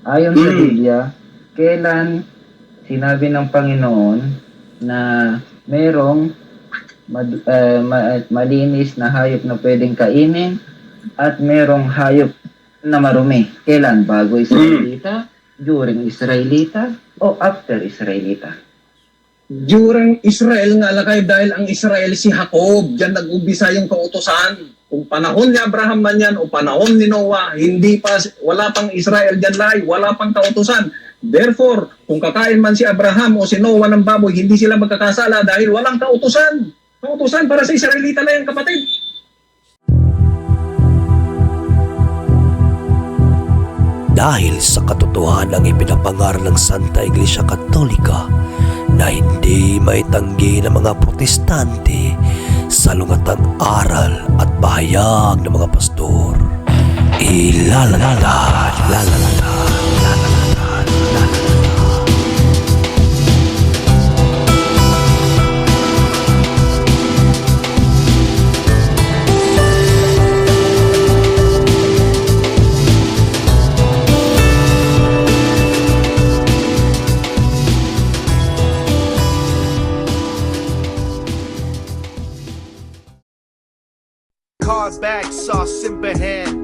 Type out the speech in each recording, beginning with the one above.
Ayon sa Biblia, kailan sinabi ng Panginoon na merong malinis na hayop na pwedeng kainin at merong hayop na marumi? Kailan? Bago Israelita, during Israelita, o after Israelita? During Israel nga lakay, dahil ang Israel si Jacob, diyan nag-umpisa yung kautusan. Kung panahon ni Abraham man yan o panahon ni Noah, wala pang Israel diyan lay, wala pang kautusan. Therefore, kung kakain man si Abraham o si Noah ng baboy, hindi sila magkakasala dahil walang kautusan. Kautusan para sa Israelita na yan, kapatid. Dahil sa katotohanan ng ipinapangaral ng Santa Iglesia Katolika na hindi maitanggi ng mga protestante sa lungatang aral at bahayag ng mga pastor. Ilalatad. Car back, sauce in hand.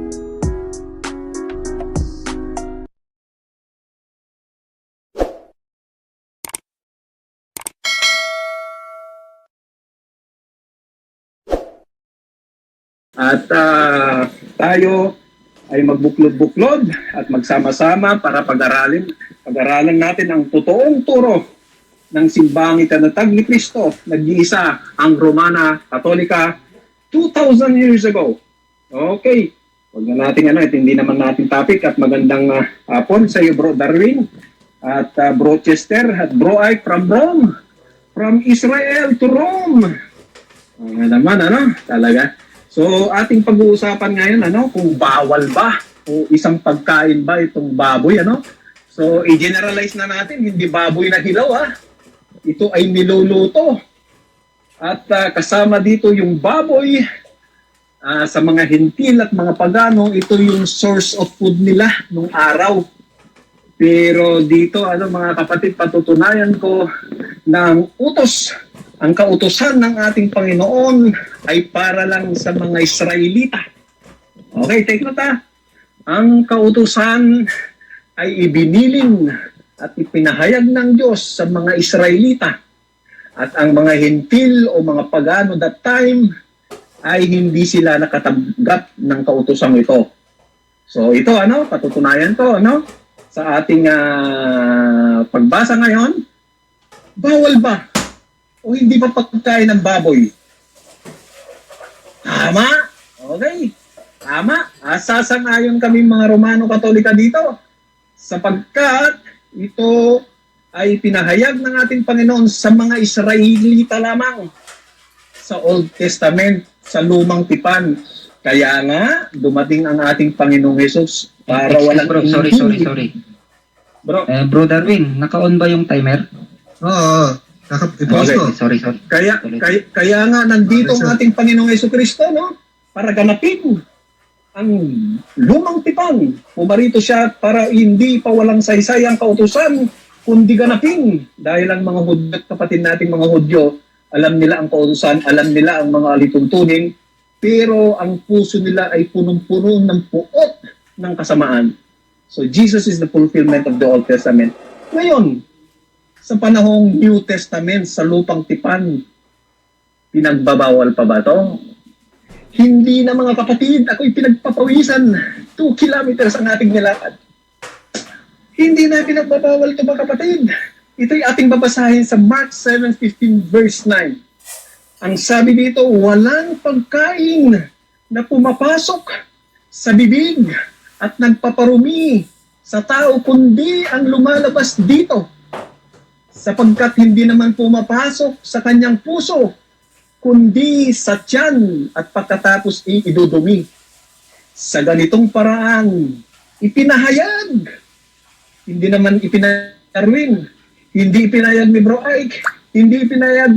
At tayo ay magbuklod-buklod at magsama-sama para pag-aralan natin ang totoong turo ng simbahang itinatag ni Kristo, nag-iisa ang Romana Katolika 2,000 years ago. Okay, huwag na natin hindi naman natin topic at magandang hapon sa iyo, Bro Darwin at Bro Chester at Bro Ike from Rome, from Israel to Rome. Naman, talaga. So, ating pag-uusapan ngayon, kung bawal ba o isang pagkain ba itong baboy, So, i-generalize na natin, hindi baboy na hilaw, Ito ay niluluto. At kasama dito yung baboy, sa mga Hentil at mga Pagano, ito yung source of food nila nung araw. Pero dito, mga kapatid, patutunayan ko ng ang kautusan ng ating Panginoon ay para lang sa mga Israelita. Okay, take note. Ang kautusan ay ibiniling at ipinahayag ng Diyos sa mga Israelita. At ang mga Hentil o mga Pagano that time ay hindi sila nakatanggap ng kautosang ito. So ito, patutunayan to, sa ating pagbasa ngayon. Bawal ba o hindi pa pagkain ng baboy? Tama? Okay. Tama. Sasang-ayon kami mga Romano Katolika dito. Sapagkat ito ay pinahayag ng ating Panginoon sa mga Israelita lamang sa Old Testament, sa Lumang Tipan. Kaya nga, dumating ang ating Panginoong Jesus para walang... Bro, sorry. Bro. Bro Darwin, naka-on ba yung timer? Oo. Okay. Sorry. Kaya nga, nandito ang ating Panginoong Jesucristo, para ganapin ang Lumang Tipan. Pumarito siya para hindi pa walang saysay ang kautusan, kundi ganapin. Dahil ang mga Hudyo at kapatid nating mga Hudyo, alam nila ang kautusan, alam nila ang mga alituntunin, pero ang puso nila ay punong-puno ng puot ng kasamaan. So Jesus is the fulfillment of the Old Testament. Ngayon, sa panahong New Testament, sa Lupang Tipan, pinagbabawal pa ba ito? Hindi na, mga kapatid. Ako'y pinagpapawisan. 2 kilometers ang ating nilakad. Hindi na pinagbabawal ito, mga kapatid. Ito'y ating babasahin sa Mark 7:15 verse 9. Ang sabi dito, walang pagkain na pumapasok sa bibig at nagpaparumi sa tao, kundi ang lumalabas dito, sapagkat hindi naman pumapasok sa kanyang puso, kundi sa tiyan at pagkatapos idudumi. Sa ganitong paraan, ipinahayag. Hindi naman ipinarwin. Hindi ipinayag ni Bro Ike. Hindi ipinayag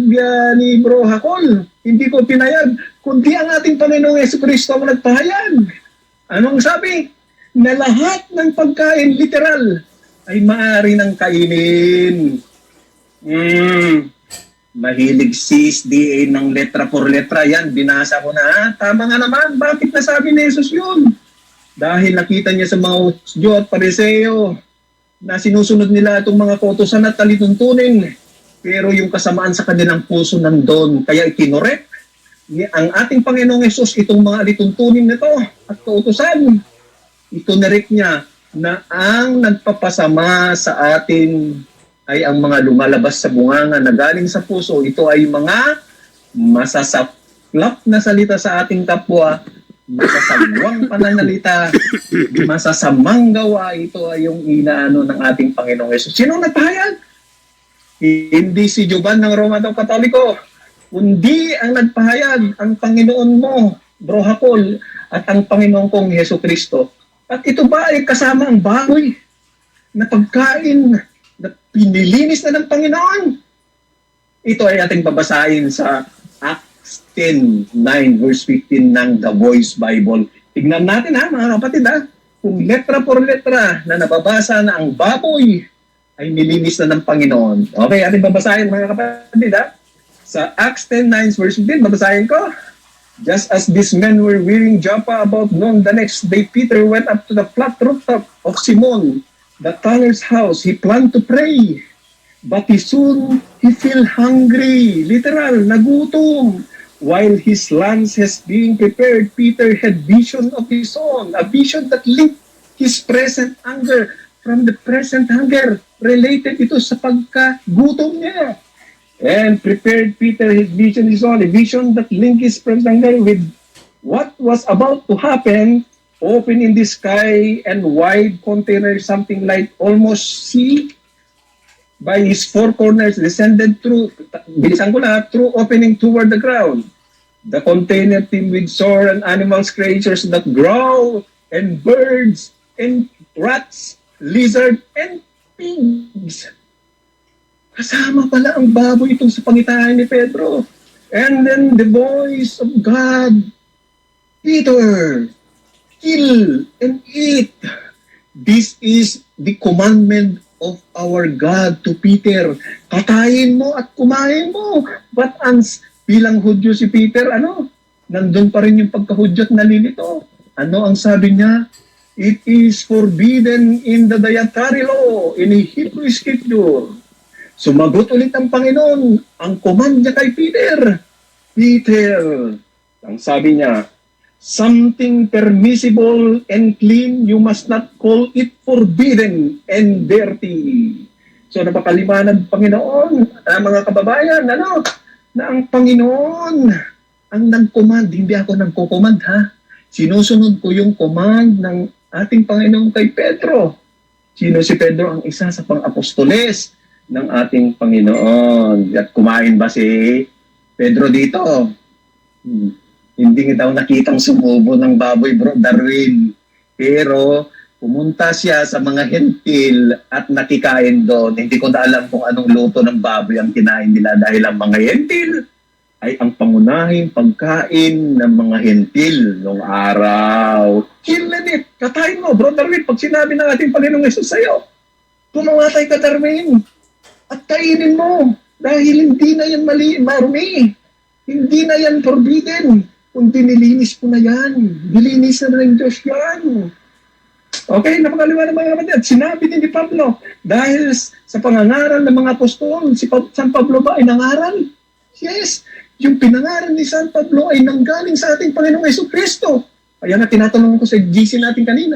ni Bro Hakol. Hindi ko pinayag. Kundi ang ating Panginoong Jesucristo ang nagpahayag. Anong sabi? na lahat ng pagkain, literal, ay maaari ng kainin. Mahilig si DA ng letra por letra. Yan, binasa ko na. Tama nga naman. Bakit nasabi ni Jesus yun? Dahil nakita niya sa mga Hudyo at Pariseo na sinusunod nila itong mga kautusan at talituntunin. Pero yung kasamaan sa kanilang puso nandun. Kaya ikinorek ni ang ating Panginoong Yesus itong mga alituntunin nito at kautusan. Ikinorek niya na ang nagpapasama sa atin ay ang mga lumalabas sa bunganga na galing sa puso. Ito ay mga masasaklap na salita sa ating kapwa, masasamang pananalita, masasamang gawa. Ito ay yung inaano ng ating Panginoong Yesus. Sino nagpahayag? Hindi si Juban ng Roman Katoliko, kundi ang nagpahayag, ang Panginoon mo, Bro Hakol, at ang Panginoon kong Yesu Kristo. At ito ba ay kasama ang baboy na pagkain na pinilinis na ng Panginoon? Ito ay ating babasahin sa Acts 10:9 verse 15 ng The Voice Bible. Tignan natin ha mga kapatid ha, kung letra por letra na nababasa na ang baboy ay nilinis na ng Panginoon. Okay, ating babasahin mga kapatid ha. Sa Acts 10:9 verse 15, babasahin ko. Just as these men were wearing Joppa about noon the next day, Peter went up to the flat rooftop of Simon, the tanner's house. He planned to pray, but soon he felt hungry, literal, nagutom. While his lunch was being prepared, Peter had vision of his own, a vision that linked his present hunger from the present hunger. Related ito sa pagkagutom niya. And prepared Peter his vision his own, a vision that linked his present hunger with what was about to happen. Open in the sky and wide container, something like almost sea, by his four corners descended through, bilisan ko na, through opening toward the ground. The container filled with sour and animals, creatures that growl, and birds, and rats, lizard, and pigs. Kasama pala ang baboy itong sa pangitain ni Pedro. And then the voice of God, Peter, kill and eat. This is the commandment of our God to Peter. Katayin mo at kumain mo. But bilang Hudyo si Peter, nandun pa rin yung pagka-Hudyo at nalilito. Ano ang sabi niya? It is forbidden in the dietary law, in a Hebrew scripture. Sumagot ulit ang Panginoon, ang command niya kay Peter. Peter, ang sabi niya, something permissible and clean, you must not call it forbidden and dirty. So napakaliwanag Panginoon, mga kababayan, na ang Panginoon ang nag-command, hindi ako nagko-command ha. Sinusunod ko yung command ng ating Panginoon kay Pedro. Sino si Pedro? Ang isa sa pang-apostoles ng ating Panginoon. At kumain ba si Pedro dito? Hindi daw nakitang sumubo ng baboy, Bro Darwin. Pero pumunta siya sa mga hentil at nakikain doon. Hindi ko na alam kung anong luto ng baboy ang kinain nila dahil ang mga hentil ay ang pangunahing pagkain ng mga hentil noong araw. Kill it! Katayin mo, Bro Darwin, pag sinabi ng ating Panginoong Yesus sa'yo, pumamatay ka, Darwin, at kainin mo dahil hindi na yan marumi. Hindi na yan forbidden. Kung dinilinis ko na yan, dilinis na ng Diyos yan. Okay, napakaliwanag mga kapatid. At sinabi din ni Pablo, dahil sa pangangaral ng mga apostol, si San Pablo ba ay nangaral? Yes, yung pinangaral ni San Pablo ay nanggaling sa ating Panginoong Jesucristo. Kaya nga tinatanong ko sa GC natin kanina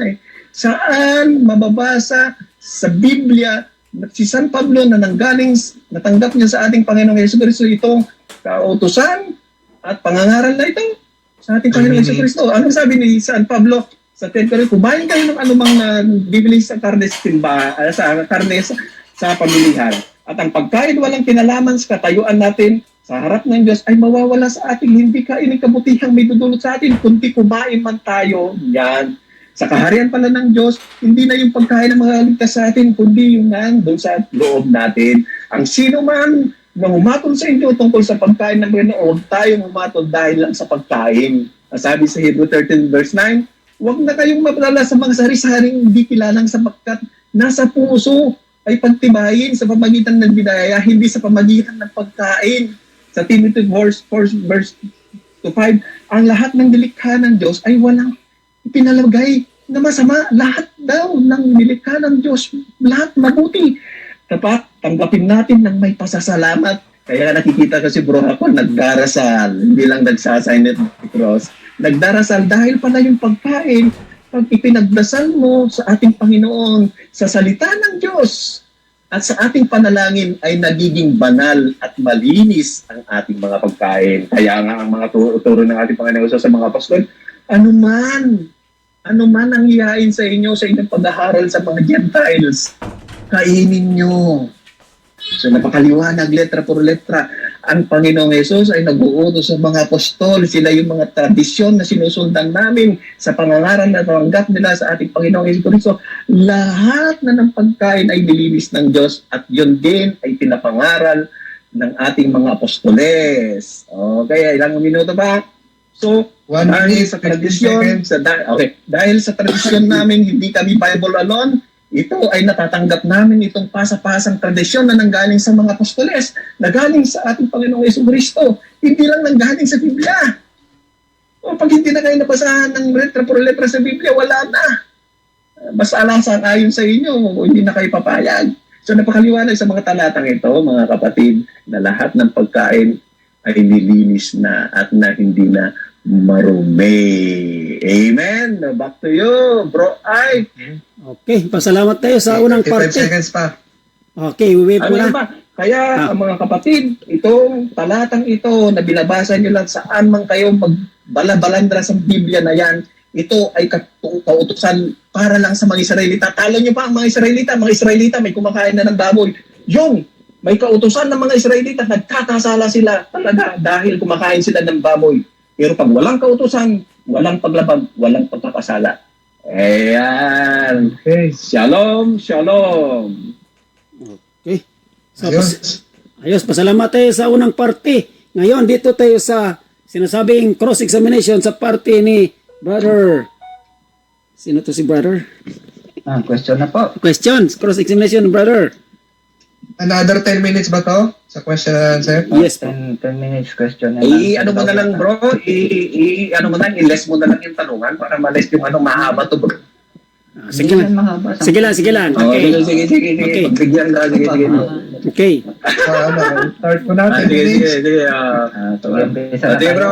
saan mababasa sa Biblia si San Pablo na natanggap niya sa ating Panginoong Jesucristo itong kautusan at pangangaral na ito sa ating Panginoong Jesucristo. Anong sabi ni San Pablo sa 10 Corinth? Kumain kayo ng anumang bibili sa karne sa pamilihan. At ang pagkain walang kinalaman sa katayuan natin sa harap ng Diyos ay mawawala sa ating hindi kainin kabutihang may dudulot sa atin, kundi kumain man tayo yan. Sa kaharian pala ng Diyos, hindi na yung pagkain ng mga ligtas sa atin, kundi yung doon sa loob natin. Ang sino man na humatol sa inyo tungkol sa pagkain ng Panginoon, huwag tayong humatol dahil lang sa pagkain. Sabi sa Hebrew 13 verse 9, Huwag na kayong mapadala sa mga sari-saring hindi kilalang sapagkat nasa puso ay pagtibayin sa pamagitan ng biyaya, hindi sa pamagitan ng pagkain. Sa Timothy 4 verse 5, ang lahat ng nilikha ng Diyos ay walang ipinalagay na masama. Lahat daw ng nilikha ng Diyos, lahat mabuti. Dapat tanggapin natin ng may pasasalamat. Kaya nakikita ko si Bro ako, nagdarasal, hindi lang nagsasign it cross. Nagdarasal dahil pala yung pagkain, pag ipinagdasal mo sa ating Panginoon, sa salita ng Diyos, at sa ating panalangin ay nagiging banal at malinis ang ating mga pagkain. Kaya nga ang mga turo ng ating Panginoon sa mga apostol, anuman ang ihain sa inyo sa inyong pag-aaral sa mga Gentiles, kainin nyo. So napakaliwanag, letra por letra. Ang Panginoong Yesus ay nag-uutos sa mga apostol. Sila yung mga tradisyon na sinusundan namin sa pangangaral na natanggap nila sa ating Panginoong Yesus Cristo. Lahat na ng pagkain ay nilinis ng Diyos at yun din ay pinapangaral ng ating mga apostoles. Okay, ilang minuto ba? So, 1 dahil minute, sa 15 tradisyon, dahil sa tradisyon namin, hindi kami Bible alone, ito ay natatanggap namin itong pasapasang tradisyon na nanggaling sa mga apostoles, nanggaling sa ating Panginoong Yesus Cristo, hindi lang nanggaling sa Biblia. O pag hindi na kayo nabasahan ng letra por letra sa Biblia, wala na. Basta alasang ayon sa inyo, hindi na kayo papayag. So napakaliwanag sa mga talatang ito, mga kapatid, na lahat ng pagkain ay nilinis na at na hindi na marumi. Amen. Back to you, Bro Ike. Okay, pasalamat tayo sa unang 55 parte. seconds pa. Okay, wait mo na. Ano ba? Kaya mga kapatid, itong talatang ito na binabasa nyo lang saan man kayo magbalabalandra sa Biblia na yan, ito ay kautusan para lang sa mga Israelita. Talo nyo pa ang mga Israelita may kumakain na ng baboy. Yung may kautusan ng mga Israelita, nagkakasala sila talaga dahil kumakain sila ng baboy. Pero pag walang kautusan, walang paglabag, walang pagkakasala. Ayan. Okay. Shalom, shalom. Okay. So, Ayos. ayos, pasalamat tayo sa unang parte. Ngayon, dito tayo sa sinasabing cross-examination sa parte ni Brother. Sino to si Brother? Question na po. Questions, cross-examination, Brother. Another 10 minutes ba to? Sa question and answer? Yes po. 10 minutes question na Ano mo na lang bro, ano mo na, i-less mo na lang yung tanungan para ma-less yung mahaba to bro. Sige lang. Sige lang. Okay. Sige. Okay. Pagbigyan ka, sige. Okay. So, start ko na. 10 Sige. minutes. Sige bro.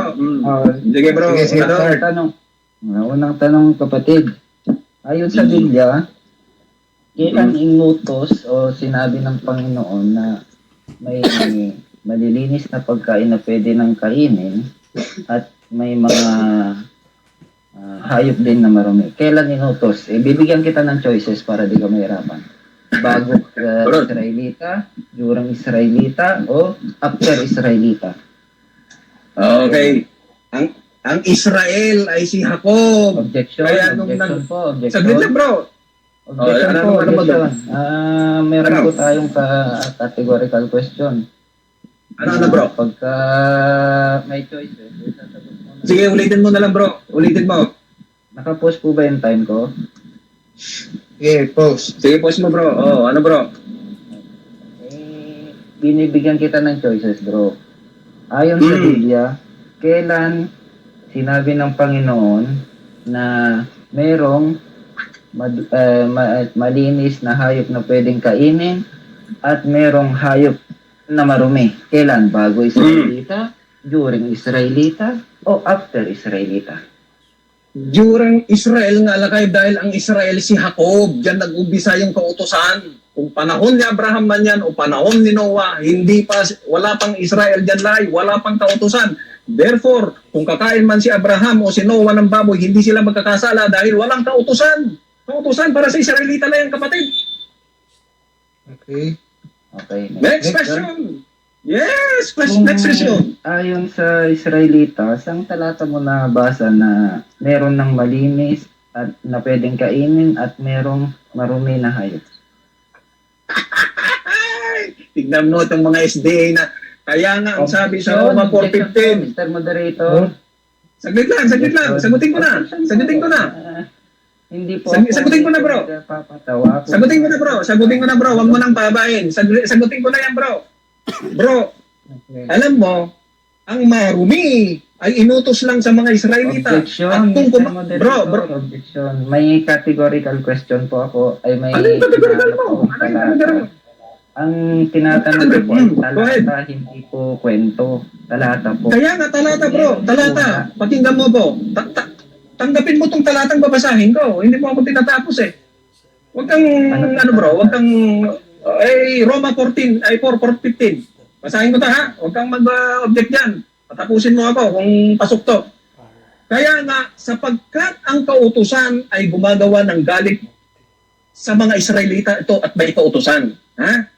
Sige bro. Sige, Ano? start. Tanong. Unang tanong, kapatid. Ayon sa Biblia, kailan inutos o sinabi ng Panginoon na may malilinis na pagkain na pwede nang kainin at may mga hayop din na marumi? Kailan inutos? Bibigyan kita ng choices para di ka mahirapan. Bago Israelita, during Israelita, o after Israelita? Okay. Ang Israel ay si Jacob. Objection. Kaya nung Objection po. Objection. Saglit lang bro. Objection ano po. ba Objection. Meron Ano? po tayong categorical question. Ano bro? Pagka may choices, sasagot mo na. Sige, ulitin mo na lang bro. Ulitin mo. Naka-post po ba yung time ko? Okay, post. Sige, post mo bro. Ano bro? Binibigyan kita ng choices, bro. Ayon sa Biblia, kailan sinabi ng Panginoon na merong malinis na hayop na pwedeng kainin at merong hayop na marumi? Kailan? Bago Israelita, during Israelita, o after Israelita? During Israel nga lakay dahil ang Israel si Jacob. Diyan nag-umpisa yung kautosan. Kung panahon ni Abraham man yan o panahon ni Noah, wala pang Israel dyan lay, wala pang kautosan. Therefore, kung kakain man si Abraham o si Noah ng baboy, hindi sila magkakasala dahil walang kautosan. Kautosan para sa Israelita lang, kapatid. Okay. Okay. Next question. Yes, next question. Ayon sa Israelita, saan talata mo nabasa na meron ng malinis at na pwedeng kainin at merong marumi na hayop? Tignan mo itong mga SDA na kaya nga ang sabi sa Roma 4:15. Mr. Moderator. Saglit lang. Sagutin ko na. Hindi po Sagutin ko na, bro. Papatawa. Sagutin ko na, bro. Huwag mo nang pababain. Sagutin ko na yan, bro. Bro, Okay. alam mo, ang marumi ay inutos lang sa mga Israelita. Objection, At kung Mr. Moderator, bro, objection. May categorical question po ako. Ay may ano yung categorical mo? hinahanap akong Ano yung categorical mo? Ang tinatanong ko po ay Go ahead. talata, hindi po kwento. Talata po. Kaya nga, talata, bro. Talata. Pakinggan mo po. Tanggapin mo tong talatang babasahin ko. Hindi mo ako tinatapos eh. Huwag kang, huwag kang, Roma 14, 4:15. Basahin ko ta ha. Huwag kang mag-object dyan. Patapusin mo ako kung pasok to. Kaya nga, sapagkat ang kautusan ay gumagawa ng galit sa mga Israelita, ito at may kautusan. Ha?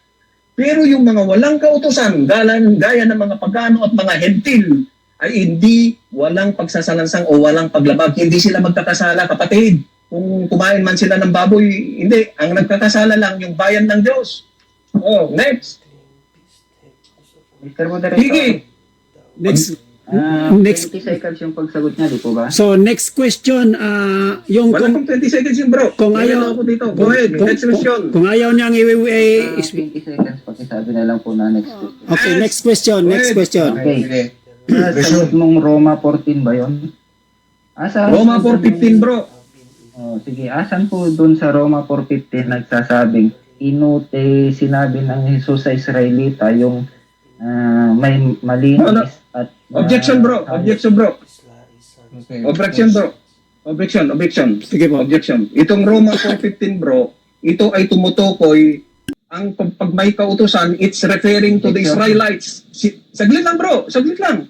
Pero yung mga walang kautusan, gaya ng mga pagano at mga hentil, ay hindi walang pagsasalansang o walang paglabag. Hindi sila magkakasala, kapatid. Kung kumain man sila ng baboy, hindi. Ang nagkakasala lang yung bayan ng Diyos. Oh, next. Mr. Moderator. Sige. Next. Next. 20 seconds yung pagsagot niya, di po ba? So next question, yung Wala kong 20 seconds yung bro. kung Kailan ayaw ako dito. Go ahead. Next question. kung ayaw niyang 20 seconds, pakisabi na lang po na next question. Okay, next question. Okay. Sige. Sagot mong Roma 14 ba yun? Asan Roma po 4:15 bro. sige, asan po dun sa Roma 4:15 nagsasabing sinabi ng Jesus sa Israelita yung may malinis at Objection bro. Objection bro. Okay. Objection bro. Objection. Sige po. Objection. Itong Roma 4:15 bro, ito ay tumutukoy ang pag may kautusan, it's referring to the Israelites. Saglit lang bro. Saglit lang.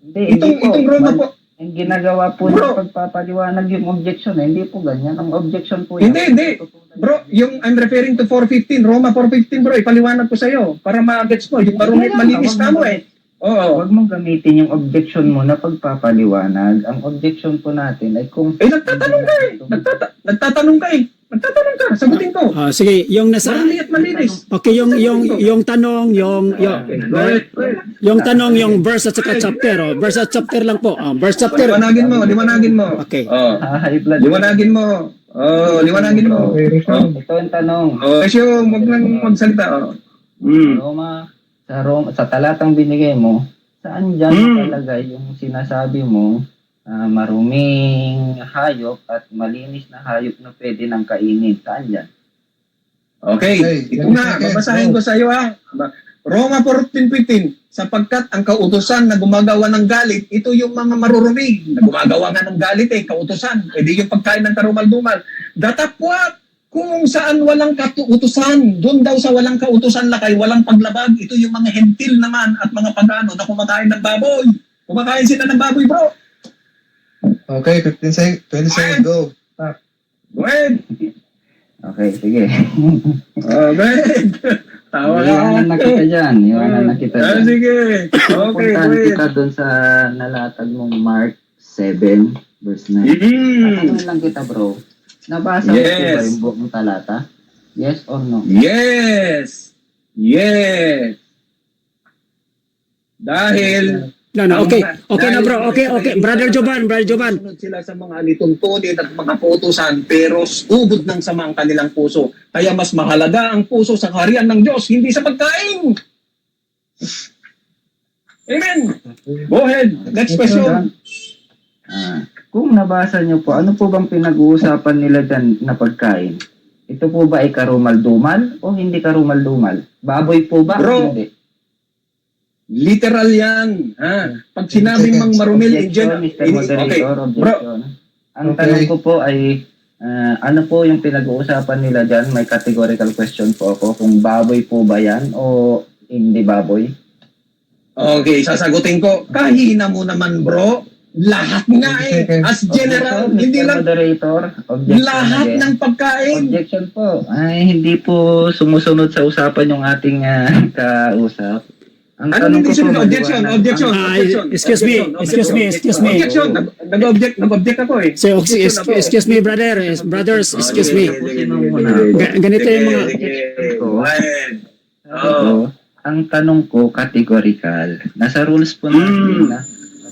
Hindi po. Itong Roma po. Ang ginagawa po Bro. ng pagpapaliwanag yung objection, hindi po ganyan. Ang objection po yan. Hindi. Bro, yung I'm referring to 4:15, Roma 4:15 bro, ipaliwanag ko sa iyo para ma-gets mo. Yung marunit malinis ka mo eh. Oo. Huwag mong gamitin yung objection mo na pagpapaliwanag. Ang objection po natin ay kung... Nagtatanong ka eh. Nagtatanong ka eh. Nagtatanong ka. Sagutin ko. Sige, yung nasa Marunit malinis. okay, yung tanong, yung tanong, yung verse at saka chapter, verse at chapter lang po. Verse chapter. Liwanagin mo. Okay. High blood. Liwanagin mo. Liwanagin mo. Ito ang tanong. Kasi wag lang magsalita. Sa talatang binigay mo, saan dyan nakalagay yung sinasabi mo maruming hayop at malinis na hayop na pwede nang kainin? Saan dyan? Okay. Ito nga, babasahin ko sa iyo ha. Roma 14:15, sapagkat ang kautusan na gumagawa ng galit, ito yung mga marurumi na gumagawa nga ng galit kautusan. Di yung pagkain ng karumal-dumal. Datapwat, kung saan walang kautusan, doon daw sa walang kautusan lakay, walang paglabag. Ito yung mga hentil naman at mga pagano na kumakain ng baboy. Kumakain sila ng baboy, bro. Okay, 20 seconds, go. Go ahead. Okay, sige. Okay. Tawa Iwanan na kita dyan. Sige. Okay, go Puntahan ahead. kita doon sa nalatag mong Mark 7, verse 9. Tatanungin lang kita, bro. Nabasa mo po ba yung buong talata? Yes or no? Yes. Dahil Okay na bro. Okay. Brother Jovan. sunod sila sa mga alituntunin at mga kautusan, pero ubod ng sama ang kanilang puso. Kaya mas mahalaga ang puso sa kaharian ng Diyos, hindi sa pagkain. Amen. Go ahead. Next question. Kung nabasa niyo po, ano po bang pinag-uusapan nila dyan na pagkain? Ito po ba ay karumal-dumal o hindi karumal-dumal? Baboy po ba? Bro, o hindi? Literal yan. Pag sinabing mang marumil in Objection, Mr. Moderator, Bro, objection. Ang tanong ko po ay, ano po yung pinag-uusapan nila dyan? May categorical question po ako. Kung baboy po ba yan o hindi baboy? okay, sasagutin ko. Kahina mo naman, bro. Lahat nga as general, Objection, hindi Mr. lang Moderator. Objection lahat again. ng pagkain. Objection po. Ay, hindi po sumusunod sa usapan yung ating kausap. Ang Ano tanong hindi ko po, sunod? Objection. Excuse me. Nag-object ako eh. So, excuse me, brothers, excuse me. Ganito yung mga... Ang tanong ko, categorical. Nasa rules po natin na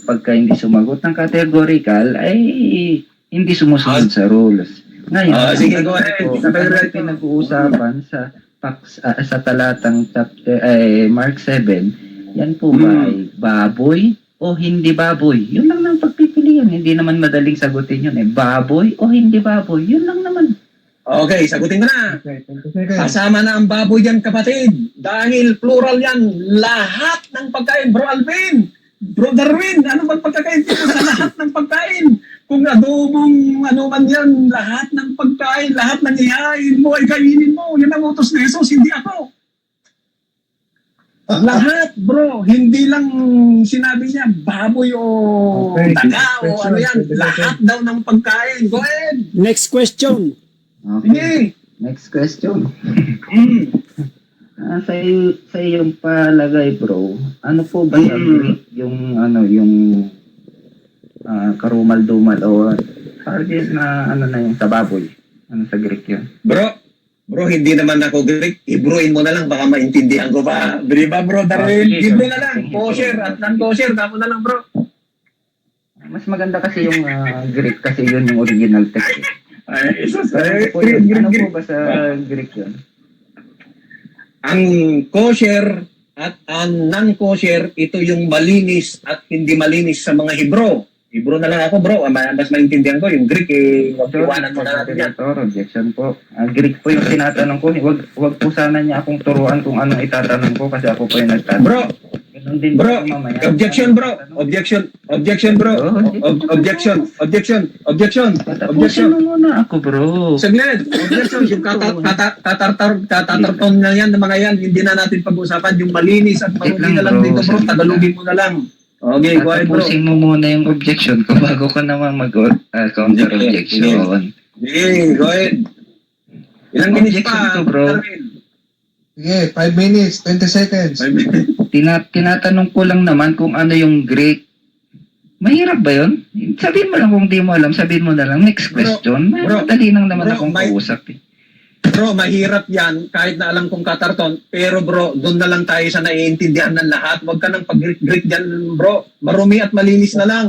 pagka hindi sumagot ng categorical ay hindi sumusunod sa rules. Ngayon, sige, go ahead. Ang pinag-uusapan sa talatang chapter Mark 7, yan po ba ay baboy o hindi baboy? Yun lang ang pagpipilian. Hindi naman madaling sagutin yun. Baboy o hindi baboy? Yun lang naman. Okay, sagutin ko na. Okay, 20 seconds. Kasama na ang baboy yan, kapatid. Dahil plural yan. Lahat ng pagkain, Bro Alvin. Bro Darwin, ano bang pagkakain dito sa lahat ng pagkain? Kung adobong ano man yan, lahat ng pagkain, lahat ng ihain mo ay kainin mo. Yan ang utos ni Jesus, hindi ako. Lahat, bro. Hindi lang sinabi niya baboy o Okay, daga o question, ano yan. question. Lahat daw ng pagkain. Go ahead. Next question. Okay. Sige. Next question. Mm. Sa iyong palagay, bro, ano po ba sa Greek yung karumal-dumal o target na ano na yung sa baboy? Ano sa Greek yun? Bro, hindi naman ako Greek. Ibruin mo na lang, baka maintindihan ko pa. Di ba, bro, Darwin? Sige, Ibro sir. na lang. Sige, Kosher sir. at non-kosher. Tapo na lang, bro. Mas maganda kasi yung Greek kasi yun yung original text. Ay, isa sa Ano po yun? Ano po ba sa Greek yun? Ang kosher at ang non-kosher, ito yung malinis at hindi malinis sa mga Hebro. Hebro na lang ako, bro. Mas maintindihan ko. Yung Greek, iwanan mo na natin yan. Objection po. Greek po yung tinatanong ko. Wag po sana niya akong turuan kung anong itatanong ko kasi ako po yung nagtatanong. Bro, Ganun din bro, po mamaya. objection, bro. Objection, bro. Objection. Tapusin mo muna ako, bro. Saglit, objection. Yung tatarton na yan, ng mga yan, hindi na natin pag-usapan. Yung malinis at marumi na lang bro. dito, bro. Tagalogin mo na lang. Okay, go ahead, bro. Tapusin mo muna yung objection ko bago ka naman mag-counter objection. Sige, go ahead. Ilang minutes Objection pa, to, bro. Darwin? Sige, 5 minutes, 20 seconds. 5 minutes. Tinatanong ko lang naman kung ano yung Greek. Mahirap ba yun? Sabihin mo lang kung di mo alam, sabihin mo na lang. Next question. bro, Madali lang naman bro, akong kausap eh. Bro, mahirap yan kahit na alam kong katarton. Pero bro, doon na lang tayo sa naiintindihan ng lahat. Huwag ka nang pag-Greek dyan, bro. Marumi at malinis na lang.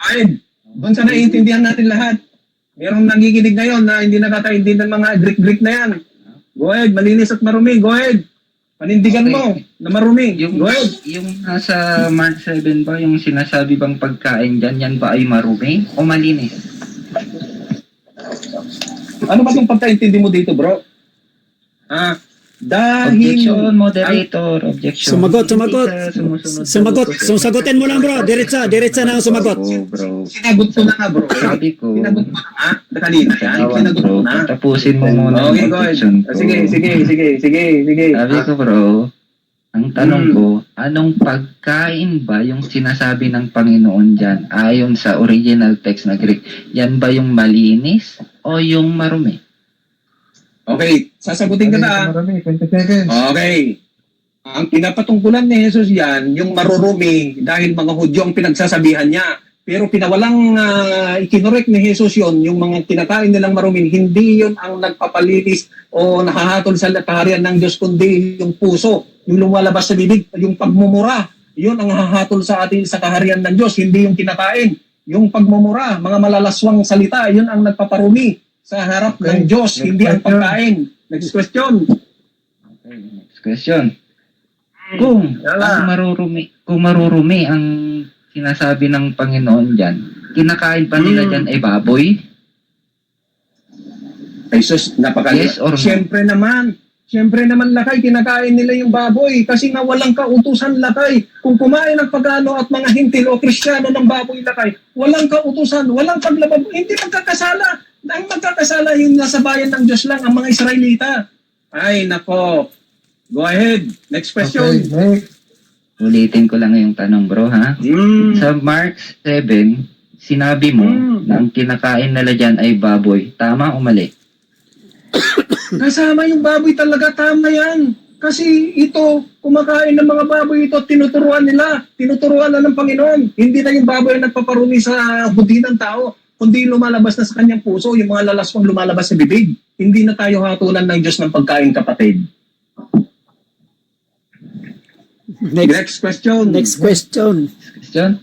Ayun, doon sa naiintindihan natin lahat. Merong nagiginig ngayon na hindi nakakaintindihan ng mga Greek na yan. Go ahead, malinis at marumi. Go ahead. Panindigan Okay. mo na marumi. Yung, Go ahead. yung nasa Mark 7 ba, yung sinasabi bang pagkain dyan, yan ba ay marumi o malinis? Ano ba itong pagkaintindi mo dito, bro? Dahil... Objection, moderator, objection. Sumagot. Hindi ka sumusunod sa Sumagot. utos eh. Susagutin mo lang, bro. Diretsa na ang sumagot. Oo, bro. Sinagot ko na nga, bro. Sabi ko, Sinagot ko na nga. Kanina yan. Tawag, Sinagot bro. ko na. Tapusin mo muna Okay, yung go ahead. objection ko. Sige. Sabi ko, bro, ang tanong ko, anong pagkain ba yung sinasabi ng Panginoon dyan ayon sa original text na Greek? Yan ba yung malinis o yung marumi? Okay, sasagutin ka na. Marami, 20 seconds. Okay. Ang pinapatungkulan ni Jesus yan, yung marurumi, dahil mga Hudyo ang pinagsasabihan niya. Pero pinawalang ikinorek ni Jesus yon, yung mga kinakain nilang marumi, hindi yon ang nagpapalinis o nakahatol sa kaharian ng Diyos, kundi yung puso, yung lumalabas sa bibig, yung pagmumura. Yun ang hahatol sa atin sa kaharian ng Diyos, hindi yung kinakain. Yung pagmumura, mga malalaswang salita, yun ang nagpaparumi sa harap ng Diyos, hindi ang pagkain. Next question. Okay, next question. Kung marurumi ang sinasabi ng Panginoon dyan, kinakain pa nila dyan ay baboy? Ay sus, Yes or no? Siyempre naman lakay, kinakain nila yung baboy kasi nga walang kautusan lakay. Kung kumain ng pagano at mga hintil o Kristiyano ng baboy lakay, walang kautusan, walang paglabab, hindi magkakasala. Ang magkakasala yung nasa bayan ng Diyos lang, ang mga Israelita. Ay, nako. Go ahead. Next question. Okay, next. Ulitin ko lang yung tanong, bro, ha? Sa Mark 7, sinabi mo na ang kinakain nila dyan ay baboy. Tama o mali? Kasama yung baboy talaga, tama yan. Kasi ito, kumakain ng mga baboy ito, tinuturuan nila. Tinuturuan na ng Panginoon. Hindi na yung baboy ang nagpaparumi sa budi ng tao, kundi lumalabas na sa kanyang puso, yung mga lalaswang lumalabas sa bibig. Hindi na tayo hatulan ng Diyos ng pagkain, kapatid. Next question. Next question. Question?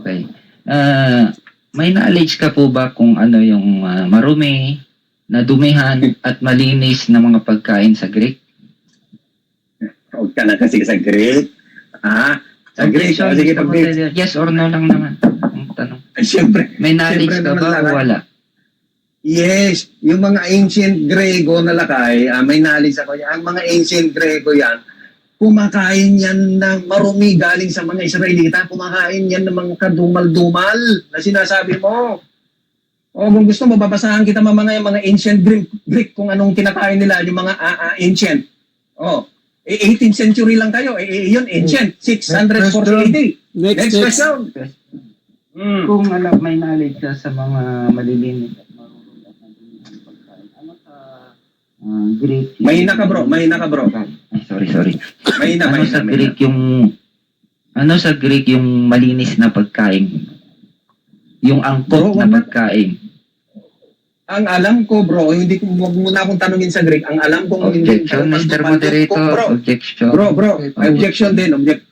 Okay. May knowledge ka po ba kung ano yung marumi, nadumihan, at malinis na mga pagkain sa Greek? Huwag ka na kasi sa Greek. Sa Greek. Objection, Sige, Mr. Moderator. Yes or no lang naman ang tanong. Siyempre. May knowledge Siyempre ka naman ba o lakay. wala? Yes, yung mga ancient Grego na lakay, may knowledge ako yan. Ang mga ancient Grego yan, kumakain yan ng marumi galing sa mga Israelita, kumakain yan ng mga kadumal-dumal na sinasabi mo. O kung gusto mo, babasahan kita mga ancient Greek kung anong kinakain nila, yung mga ancient. 18th century lang kayo, yun ancient, 640 AD. Next question. Kung may knowledge ka sa mga malilinis at marunong at nadumihan na pagkain, ano sa Greek? Mahina ka bro. Ay, sorry. Mahina. Ano sa Greek yung malinis na pagkain? Yung angkop Bro, na pagkain. Ang alam ko bro, wag muna akong tanungin sa Greek. Ang alam ko Objection, Mr. Moderator. Objection. Bro, objection din. Objection.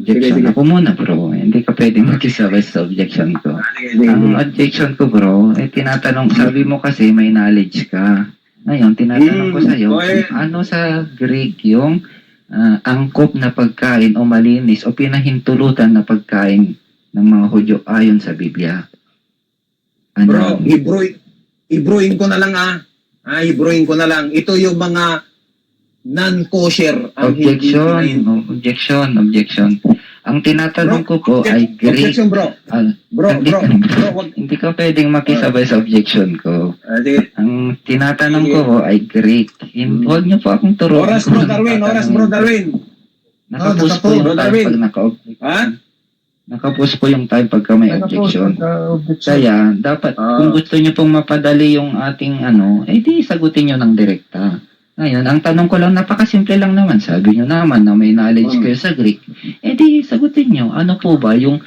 Sige. Ako muna, bro. Hindi ka pwedeng makisabay sa objection ko. Sige. Ang objection ko, bro, tinatanong, sabi mo kasi may knowledge ka. Ngayon, tinatanong ko sa'yo, okay. kung ano sa Greek yung angkop na pagkain o malinis o pinahintulutan na pagkain ng mga Hudyo ayon sa Biblia. Bro, Hebrew ko na lang Hebrew ko na lang. Ito yung mga non-kosher. Objection. Ang tinatanong ko po ay Greek. Objection bro. Wag. Hindi ka pwedeng makisabay sa objection ko. Sige. Ang tinatanong ko po ay Greek. Huwag niyo po akong turuan. Oras bro Darwin. Nakapos po yung time pag naka-object. Nakapos po yung time pagka may objection. Kaya, dapat, kung gusto niyo pong mapadali yung ating di sagutin niyo ng direkta. Ngayon, ang tanong ko lang, napakasimple lang naman. Sabi niyo naman na may knowledge kayo sa Greek. Di sagutin niyo. Ano po ba yung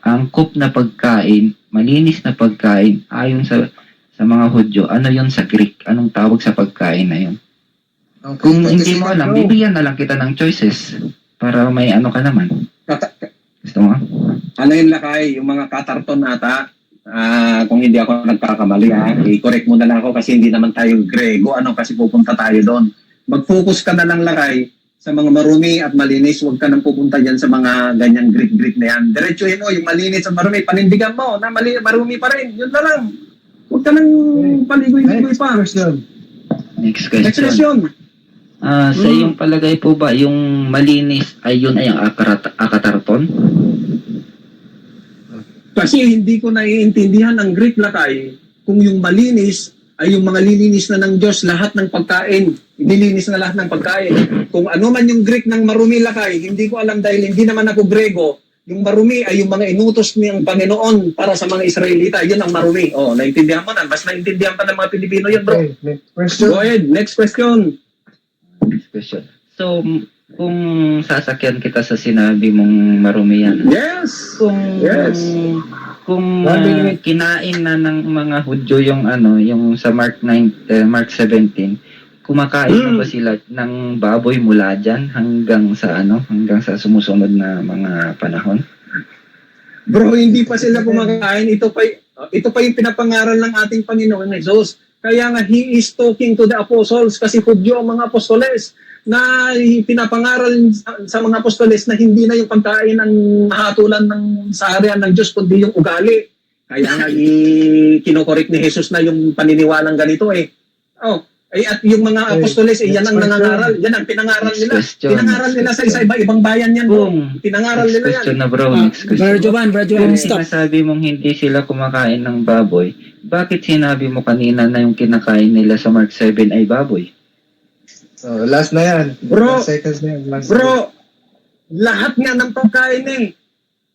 angkop na pagkain, malinis na pagkain, ayon sa mga Hudyo, ano yun sa Greek? Anong tawag sa pagkain na yun? Okay, Kung hindi mo alam, bibigyan na lang kita ng choices para may ka naman. Gusto mo? Ano yung lakay? Yung mga katarton ata. Kung hindi ako nagkakamali i-correct mo na lang ako kasi hindi naman tayo Grego. Kasi pupunta tayo doon. Mag-focus ka na lang lakay sa mga marumi at malinis. Huwag ka nang pupunta dyan sa mga ganyang Greek na yan. Diretsuhin mo yung malinis at marumi. Panindigan mo na marumi pa rin. Yun na lang. Huwag ka nang paligoy-ligoy pa. Next Next question. question. Sa iyong palagay po ba, yung malinis ay yun ay ang akatarton? Kasi hindi ko naiintindihan ang Greek lakay kung yung malinis ay yung mga lilinis na ng Diyos lahat ng pagkain. Nilinis na lahat ng pagkain. Kung ano man yung Greek ng marumi lakay, hindi ko alam dahil hindi naman ako Grego. Yung marumi ay yung mga inutos niyang Panginoon para sa mga Israelita. Yun ang marumi. Naintindihan mo na. Mas naintindihan pa ng mga Pilipino yun, bro. Okay, next question. Go ahead. Next question. Next question. So, kung sasakyan kita sa sinabi mong marumi yan, Yes. Kung kinain na ng mga Hudyo yung yung sa Mark 17, kumakain na ba sila ng baboy mula diyan hanggang sa sumusunod na mga panahon? Bro, hindi pa sila kumakain. Ito pa yung pinapangaral ng ating Panginoon Jesus. Kaya nga, He is talking to the apostles kasi Hudyo ang mga apostoles na pinapangaral sa mga apostoles na hindi na yung pagkain ang mahatulan ng saharian ng Diyos kundi yung ugali. Kaya nga, kinokorek ni Jesus na yung paniniwalang ganito at yung mga apostoles, yan ang nangangaral. Yan ang pinangaral nila. Pinangaral nila sa ibang bayan yan. Pinangaral nila yan. Question na bro, next question. Brother Jovan, Kung stop. sinasabi mong hindi sila kumakain ng baboy, bakit sinabi mo kanina na yung kinakain nila sa Mark 7 ay baboy? So, last na yan. Bro, Last seconds na yan. Lahat nga ng pagkain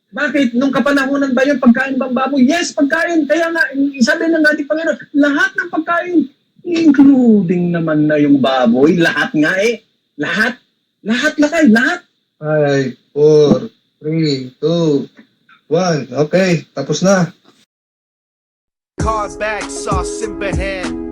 Bakit? Nung kapanahonan ba yun, pagkain bang baboy? Yes, pagkain. Kaya nga, sabi ng ating Panginoon, lahat ng pagkain, including naman na yung baboy, lahat nga Lahat. Lahat. 5, 4, 3, 2, 1. Okay, tapos na. Cars back, sauce in hand.